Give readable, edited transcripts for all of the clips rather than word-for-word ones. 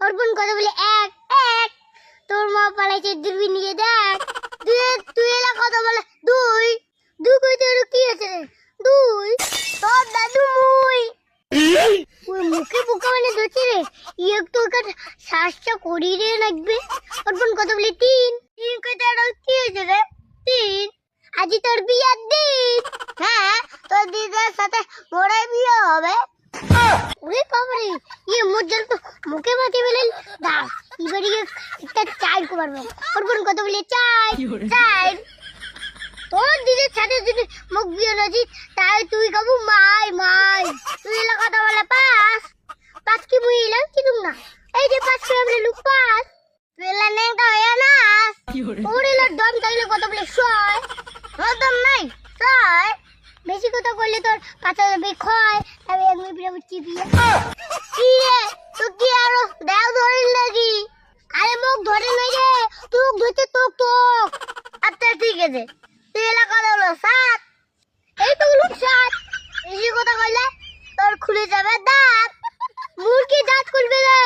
অর্পণ কথা বলে এক এক। তোর মা পালাইছে দূরবীন নিয়ে দেখ। তুই এলা কথা বলে দুই। দুই কইতে আর কি আছে রে? দুই তোর দাদু মুই। ওই মুখে বোকা মানে ধরছি রে। একটু ওখানে শ্বাসটা করিয়ে লাগবে। অর্পণ কথা বলে তিন। তিন কইতে আর কি আছে রে? তিন। আজি তোর বিয়ার দিন। হ্যাঁ, তোর দিদার সাথে মোরে বিয়ে হবে। ওরে বাবারে, মোর জল তো মুখে মাখে ফেলেন। দাঁড়, এবারে একটা চাই করবো। অর্পণ কথা বলে চাই চাই। তোর দিদির সাথে যদি মুখ বিয়ে নাজি তাই তুই খাবো মাই মাই। তুই এলা কথা বলে পাস। পাস কি মুই এলাম কি তুমি না? এই যে পাস করে আমরা লুক পাস। তুই এলা নেংটা হয়ে না। ওর এলা দম থাকলে কথা বলে ছয়। ওর দম নাই ছয়। বেশি কথা বললে তোর পাতা যাবে ক্ষয়। আমি এক মিনিট পরে চিপিয়ে কি রে তুই কি আরো দেও ধরিল নাকি? আরে মুখ ধরে নাই রে, তুই ধরতে তোক তোক। আচ্ছা ঠিক আছে, তুই এলা কথা হলো সাত। এই তো লোক সাত। বেশি কথা বললে তোর খুলে যাবে দাঁত। মুরগি দাঁত খুলবে রে।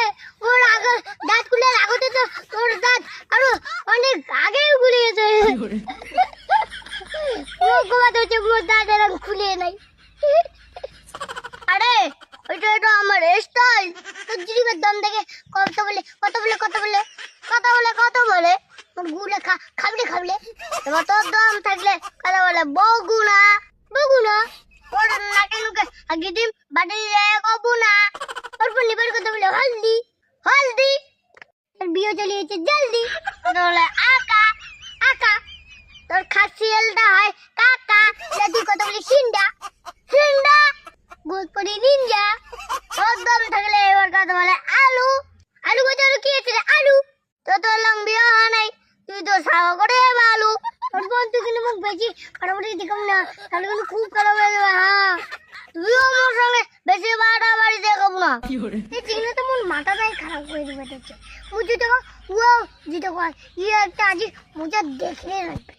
ওর আগে দাঁত খুলে আগতে তো তোর দাঁত আরো অনেক আগেই খুলে গেছে। খুলে নাই। আরে ওইটা তো আমার স্টাইল। তোর জিরিবের দম দেখে কথা বলে কথা বলে কথা বলে কথা বলে কথা বলে তোর গুলে খাবলে খাবলে। এবার তোর দম থাকলে কথা বলে বগুনা বগুনা। ওর নাকে নুকে আগে ডিম বাড়ি কবু না। ওর লিবার কথা বলে হলদি হলদি। তোর বিয়ে চলিয়েছে জলদি কথা বলে আকা আকা। তোর খাসিয়ালটা হয় কাকা। তুই কথা বলি সিন্ডা সিন্ডা। গোলপরি নিনজা। তোর দম থাকলে এবার কথা বলে আলু আলু। কথা কি আছে রে? আলু। তোর লম্বি হয় নাই, তুই তো সাওয়া করে আলু। তোর বোন তুই কিন্তু মুখ বেশি ফাটাফাটি দেখম না, তাহলে কিন্তু খুব খারাপ হয়ে যাবে। হ্যাঁ, তুইও আমার সঙ্গে বেশি বাড়াবাড়ি দেখাবো না। এই চিংড়ি তো মন মাথাটাই খারাপ করে দেবে দেখছে। মুঝে দেখো ও যেটা কয় ইয়ে একটা আজি মুঝে দেখে রাখবে।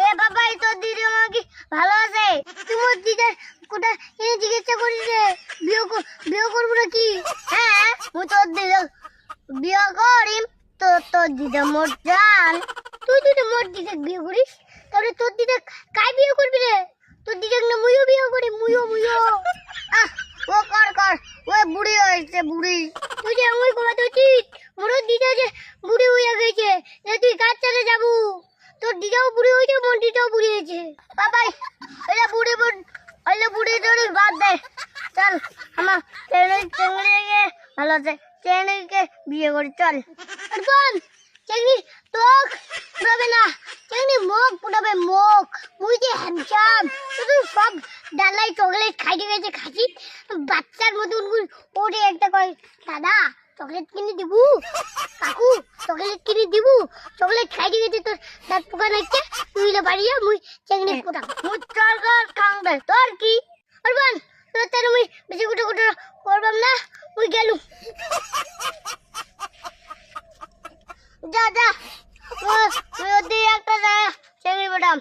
এ বাবা, তোর দিদি মা কি ভালো আছে? তোমার দিদার কোটা এনে জিজ্ঞাসা করিস রে বিয়ে করবো নাকি? হ্যাঁ, মু তোর দিদা বিয়ে করিম। তোর দিদা মোর জান। তুই যদি মোর দিদা বিয়ে করিস তাহলে তোর দিদা কাই বিয়ে করবি রে? তোর দিদা না মুইও বিয়ে করি। মুইও ও কর কর। ও বুড়ি হয়েছে বুড়ি। তুই যে আমি কমাতে উচিত। মোর দিদা যে বুড়ি হয়ে গেছে, তুই কাজ চালে যাবো। তোর দিদাও বুড়ি হয়েছে, মোর দিদাও বুড়ি হয়েছে। বাবাই এটা বুড়ি বুড়ি ধরে বাদ দে। চল আমার চেঙ্গড়িকে ভালো আছে, চেঙ্গড়িকে বিয়ে করি চল। অর্পণ চেঙ্গড়ি তোক পুরাবে না, চেঙ্গড়ি মুখ পুরাবে মুখ। মুই যে হ্যান্ডসাম। শুধু সব ডালাই চকলেট খাইতে গেছে খাসি বাচ্চার মতন। ওরে একটা কয় দাদা চকলেট কিনে দিব, কাকু চকলেট কিনে দিব। চকলেট খাইতে গেছে তোর দাঁত পোকা নাইছে। তুই না বাড়িয়া মুই চেঙ্গড়ি পোতা মুই চরকার খাংবে। তোর কি অর্পণ? তোর তার মুই বেশি গুটো গুটো করবাম না। মুই গেলু। যা যা, ওই একটা চেঙ্গড়ি পোটাম।